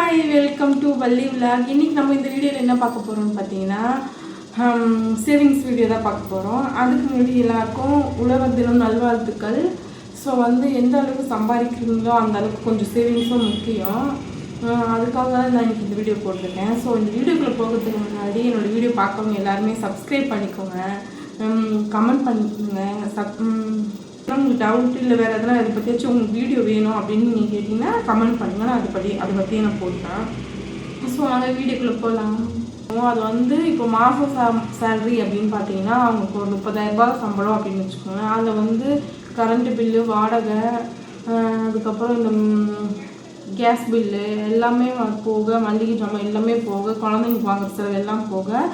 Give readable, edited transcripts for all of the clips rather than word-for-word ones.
Hi, welcome to Valli vlog. இன்றைக்கி நம்ம இந்த வீடியோவில் என்ன பார்க்க போகிறோம்னு பார்த்தீங்கன்னா சேவிங்ஸ் வீடியோ தான் பார்க்க போகிறோம். அதுக்கு முன்னாடி எல்லாருக்கும் உழவர் தினம் நல்வாழ்த்துக்கள். ஸோ எந்த அளவுக்கு சம்பாதிக்கிறீங்களோ அந்த அளவுக்கு கொஞ்சம் சேவிங்ஸும் முக்கியம். அதுக்காக தான் நான் இன்றைக்கி இந்த வீடியோ போட்டிருக்கேன். ஸோ இந்த வீடியோக்குள்ளே போகிறதுக்கு முன்னாடி என்னோடய வீடியோ பார்க்கவங்க எல்லாருமே சப்ஸ்கிரைப் பண்ணிக்கோங்க, கமெண்ட் பண்ணிக்கோங்க. உங்களுக்கு டவுட் இல்லை வேறு எதனா அதை பற்றியாச்சும் உங்களுக்கு வீடியோ வேணும் அப்படின்னு நீங்கள் கேட்டிங்கன்னா கமெண்ட் பண்ணுங்கள். நான் அதை பற்றி நான் போட்டேன். ஸோ நாங்கள் வீடியோக்குள்ளே போகலாம். அது இப்போ மாதம் சேலரி அப்படின்னு பார்த்தீங்கன்னா அவங்களுக்கு ஒரு 30,000 சம்பளம் அப்படின்னு வச்சுக்கோங்க. அதில் கரண்ட்டு பில்லு, வாடகை, அதுக்கப்புறம் இந்த கேஸ் பில்லு எல்லாமே போக, மளிகை ஜாமான் எல்லாமே போக, குழந்தைங்களுக்கு வாங்குற செலவு எல்லாம் போக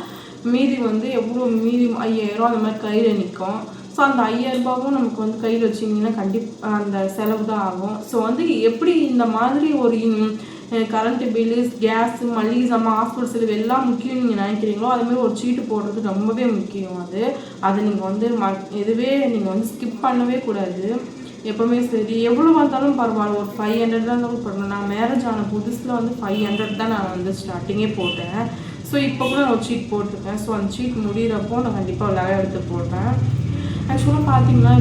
மீதி எவ்வளோ 5,000 அந்த மாதிரி கையில் நிற்கும். ஸோ அந்த 5,000 நமக்கு கையில் வச்சிங்கன்னா கண்டிப்பாக அந்த செலவு தான் ஆகும். ஸோ எப்படி இந்த மாதிரி ஒரு கரண்ட்டு பில்லு, கேஸு, மளிகை சாமான், ஹாஸ்பிட்டல் செலவு எல்லாம் முக்கியம் நீங்கள் நினைக்கிறீங்களோ அதுமாதிரி ஒரு சீட்டு போடுறது ரொம்பவே முக்கியம். அது நீங்கள் எதுவே நீங்கள் ஸ்கிப் பண்ணவே கூடாது. எப்போவுமே சரி, எவ்வளோ வந்தாலும் பரவாயில்ல, ஒரு 500 தான் இருந்தாலும் பரவாயில்ல. நான் மேரேஜ் ஆன புதுசில் 500 தான் நான் ஸ்டார்டிங்கே போட்டேன். ஸோ இப்போ கூட நான் ஒரு சீட் போட்டிருக்கேன். ஸோ அந்த சீட் முடிகிறப்போ நான் கண்டிப்பாக ஒரு எடுத்து போட்டேன். ஆக்சுவலாக பார்த்தீங்கன்னா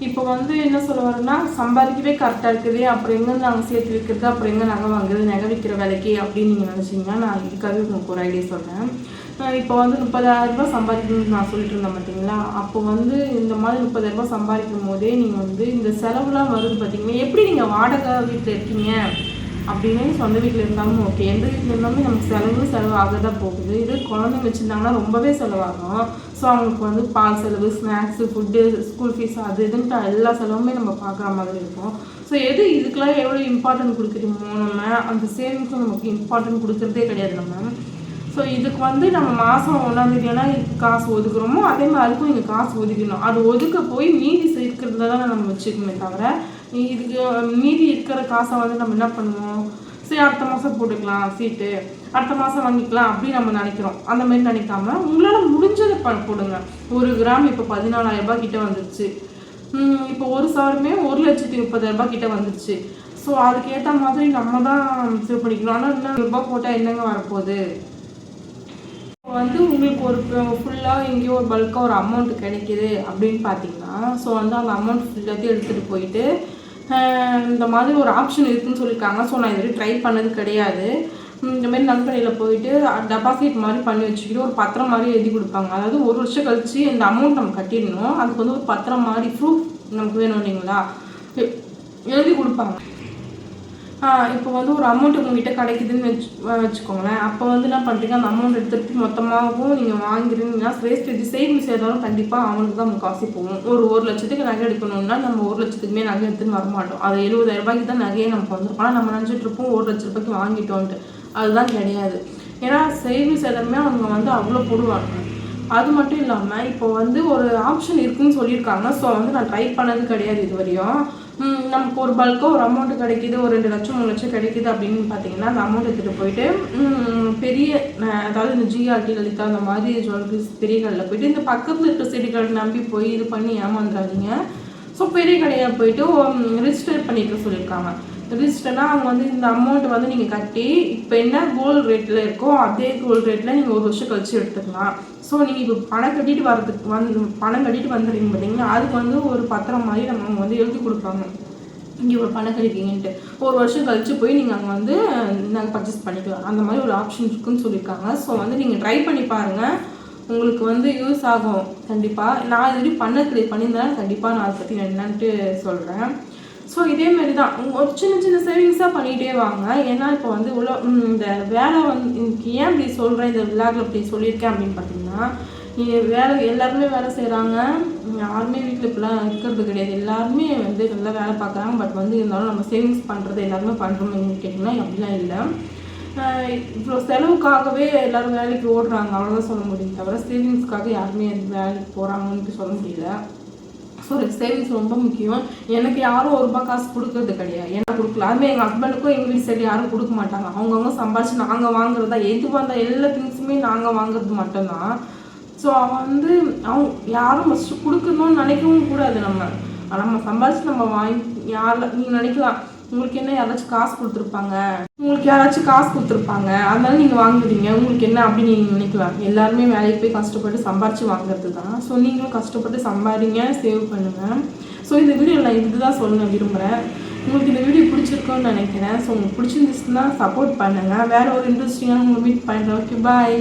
இப்போ என்ன சொல்ல வரேன்னா, சம்பாதிக்கவே கரெக்டாக இருக்குது, அப்புறம் எங்கே நாங்கள் சேர்த்து வைக்கிறது, அப்புறம் எங்கே நகை வாங்குறது, நகை விற்கிற வேலைக்கு அப்படின்னு நீங்கள் நினச்சிங்கன்னா நான் இதுக்காகவே உங்களுக்கு ஒரு ஐடியா சொல்கிறேன். இப்போ 30,000 சம்பாதிக்கணும்னு நான் சொல்லிட்டு இருந்தேன் பார்த்தீங்களா. அப்போ இந்த மாதிரி 30,000 சம்பாதிக்கும் போதே நீங்கள் இந்த செலவுலாம் வருது பார்த்தீங்கன்னா, எப்படி நீங்கள் வாடகை வீட்டில் இருக்கீங்க அப்படின்னு சொந்த வீட்டில் இருந்தாலும் ஓகே, எந்த வீட்டில் இருந்தாலும் நமக்கு செலவு ஆக தான் போகுது. இது குழந்தைங்க வச்சுருந்தாங்கன்னா ரொம்பவே செலவாகும். ஸோ அவங்களுக்கு பால் செலவு, ஸ்நாக்ஸு, ஃபுட்டு, ஸ்கூல் ஃபீஸ், அது இதுன்ட்டு எல்லா செலவுமே நம்ம பார்க்குற மாதிரி இருக்கும். ஸோ இதுக்கெல்லாம் எவ்வளோ இம்பார்ட்டன்ட் கொடுக்குறீமோ நம்ம அந்த சேவிங்ஸும் நமக்கு இம்பார்ட்டன்ட் கொடுக்குறதே கிடையாது நம்ம. ஸோ இதுக்கு நம்ம மாதம் 1ஆம் தேதினா காசு ஒதுக்குறோமோ அதே மாதிரி அதுக்கும் இங்கே காசு ஒதுக்கணும். அது ஒதுக்க போய் மீதி சேர்க்கிறத தான் நம்ம வச்சுக்கணுமே தவிர, இதுக்கு மீதி இருக்கிற காசை நம்ம என்ன பண்ணுவோம், சரி அடுத்த மாதம் போட்டுக்கலாம் சீட்டு, அடுத்த மாதம் வாங்கிக்கலாம் அப்படின்னு நம்ம நினைக்கிறோம். அந்த மாதிரி நினைக்காம உங்களால் முடிஞ்சதை போடுங்க. 1 கிராம் இப்போ 14,000 கிட்ட வந்துருச்சு. இப்போ ஒரு சவரமே 1,30,000 கிட்ட வந்துருச்சு. ஸோ அதுக்கேற்ற மாதிரி நம்ம தான் சேவ் பண்ணிக்கணும். ஆனால் இன்னும் ரூபாய் போட்டால் என்னங்க வரப்போகுது. உங்களுக்கு ஒரு ஃபுல்லாக எங்கேயோ ஒரு பல்காக ஒரு அமௌண்ட் கிடைக்கிது அப்படின்னு பார்த்தீங்கன்னா, ஸோ அந்த அமௌண்ட் ஃபுல்லாத்தையும் எடுத்துகிட்டு போயிட்டு இந்த மாதிரி ஒரு ஆப்ஷன் இருக்குதுன்னு சொல்லியிருக்காங்க. ஸோ நான் இது ட்ரை பண்ணது கிடையாது. இந்தமாரி நல்கடையில் போயிட்டு டெபாசிட் மாதிரி பண்ணி வச்சுக்கிட்டு ஒரு பத்திரம் மாதிரி எழுதி கொடுப்பாங்க. அதாவது 1 வருஷம் கழிச்சு இந்த அமௌண்ட் நம்ம கட்டிடணும். அதுக்கு ஒரு பத்திரம் மாதிரி ப்ரூஃப் நமக்கு வேணும் இல்லைங்களா, எழுதி கொடுப்பாங்க. இப்போ ஒரு அமௌண்ட் உங்கள்கிட்ட கிடைக்குதுன்னு வச்சுக்கோங்களேன். அப்போ என்ன பண்ணுறீங்க, அந்த அமௌண்ட் எடுத்துகிட்டு மொத்தமாகவும் நீங்கள் வாங்கிருந்தீங்கன்னா சேவிங்ஸ் ஏதாலும் கண்டிப்பாக அவனுக்கு தான் காசு போகும். ஒரு 1 லட்சத்துக்கு நகை எடுக்கணும்னா நம்ம 1 லட்சத்துக்குமே நகை எடுத்துன்னு வரமாட்டோம். அது 70,000 தான் நகையே நமக்கு வந்துருக்கும். ஆனால் நம்ம நினச்சிட்டு இருப்போம் 1 லட்ச ரூபாய்க்கு வாங்கிட்டோன்ட்டு. அதுதான் கிடையாது. ஏன்னா சேவிங்ஸ் எல்லாமே அவங்க அவ்வளோ போடுவாங்க. அது மட்டும் இல்லாமல் இப்போ ஒரு ஆப்ஷன் இருக்குதுன்னு சொல்லியிருக்காங்க. ஸோ நான் ட்ரை பண்ணது கிடையாது இது வரையும். நமக்கு ஒரு பல்காக ஒரு அமௌண்ட்டு கிடைக்கிது, ஒரு 2 லட்சம் 3 லட்சம் கிடைக்கிது அப்படின்னு பார்த்தீங்கன்னா, அந்த அமௌண்ட் எடுத்துகிட்டு போயிட்டு பெரிய அதாவது இந்த ஜிஆர்டி, லலிதா அந்த மாதிரி ஜுவல்லரிஸ் பெரிய கடையில் போயிட்டு இந்த பக்கத்தில் இருக்கிற செடிகளை நம்பி போய் இது பண்ணி ஏமாந்துடாதீங்க. ஸோ பெரிய கடையாக போயிட்டு ரிஜிஸ்டர் பண்ணிக்க சொல்லியிருக்காங்க. ரிஜிஸ்டர்னா அவங்க இந்த அமௌண்ட்டு நீங்கள் கட்டி இப்போ என்ன கோல்டு ரேட்டில் இருக்கோ அதே கோல்டு ரேட்டில் நீங்கள் 1 வருஷம் கழிச்சு எடுத்துக்கலாம். ஸோ நீங்கள் இப்போ பணம் கட்டிட்டு வந்துடுறீங்க பார்த்தீங்கன்னா, அதுக்கு ஒரு பத்திரம் மாதிரி நம்ம எழுதி கொடுப்பாங்க. இங்கே ஒரு பணம் கட்டிட்டீங்கன்ட்டு 1 வருஷம் கழிச்சு போய் நீங்கள் அங்கே நாங்கள் பர்ச்சேஸ் பண்ணிக்கலாம். அந்த மாதிரி ஒரு ஆப்ஷன் இருக்குன்னு சொல்லியிருக்காங்க. ஸோ நீங்கள் ட்ரை பண்ணி பாருங்கள், உங்களுக்கு யூஸ் ஆகும் கண்டிப்பாக. நான் இது பண்ணியிருந்தேன் கண்டிப்பாக நான் அதை பற்றி என்னன்ட்டு சொல்கிறேன். ஸோ இதேமாரி தான் ஒரு சின்ன சேவிங்ஸாக பண்ணிகிட்டே வாங்க. ஏன்னா இப்போ இந்த வேலை ஏன் இப்படி சொல்கிறேன், இந்த விழாவில் இப்படி சொல்லியிருக்கேன் அப்படின்னு பார்த்தீங்கன்னா, வேலை எல்லாருமே வேலை செய்கிறாங்க. யாருமே வீட்டில் இப்படிலாம் இருக்கிறது கிடையாது. எல்லாருமே நல்லா வேலை பார்க்குறாங்க. பட் இருந்தாலும் நம்ம சேவிங்ஸ் பண்ணுறது எல்லாருமே பண்ணுறோம்னு கேட்டிங்கன்னா அப்படிலாம் இல்லை. இப்போ செலவுக்காகவே எல்லோரும் வேலைக்கு ஓடுறாங்க, அவ்வளோதான் சொல்ல முடியும். தவிர சேவிங்ஸ்க்காக யாருமே வேலைக்கு போகிறாங்கன்னு சொல்ல முடியல. ஸோ சேவிங்ஸ் ரொம்ப முக்கியம். எனக்கு யாரும் 1 ரூபா காசு கொடுக்கறது கிடையாது. ஏன்னா கொடுக்கல. அதுமாதிரி எங்கள் ஹஸ்பண்டுக்கும் எங்கள் வீட்டு சைடு யாரும் கொடுக்க மாட்டாங்க. அவங்கவுங்க சம்பாதிச்சு நாங்கள் வாங்குறதா, எது வந்தால் எல்லா திங்ஸுமே நாங்கள் வாங்குறது மட்டும்தான். ஸோ அவங்க யாரும் ஃபஸ்ட்டு கொடுக்கணும்னு நினைக்கவும் கூடாது. நம்ம சம்பாதிச்சு நம்ம வாங்கி நீங்கள் நினைக்கலாம் உங்களுக்கு என்ன யாராச்சும் காசு கொடுத்துருப்பாங்க, அதனால நீங்கள் வாங்குறீங்க, உங்களுக்கு என்ன அப்படின்னு நீங்கள் நினைக்கலாம். எல்லாருமே வேலைக்கு போய் கஷ்டப்பட்டு சம்பாரித்து வாங்குறது தான். ஸோ நீங்களும் கஷ்டப்பட்டு சம்பாதிங்க, சேவ் பண்ணுங்கள். ஸோ இந்த வீடியோவில் நான் இதுதான் சொல்ல விரும்புகிறேன். உங்களுக்கு இந்த வீடியோ பிடிச்சிருக்கோன்னு நினைக்கிறேன். ஸோ உங்களுக்கு பிடிச்சிருந்துச்சுன்னா சப்போர்ட் பண்ணுங்கள். வேறு ஒரு இன்ட்ரெஸ்டிங்கான உங்களை மீட் பண்ணுறேன். ஓகே, பாய்.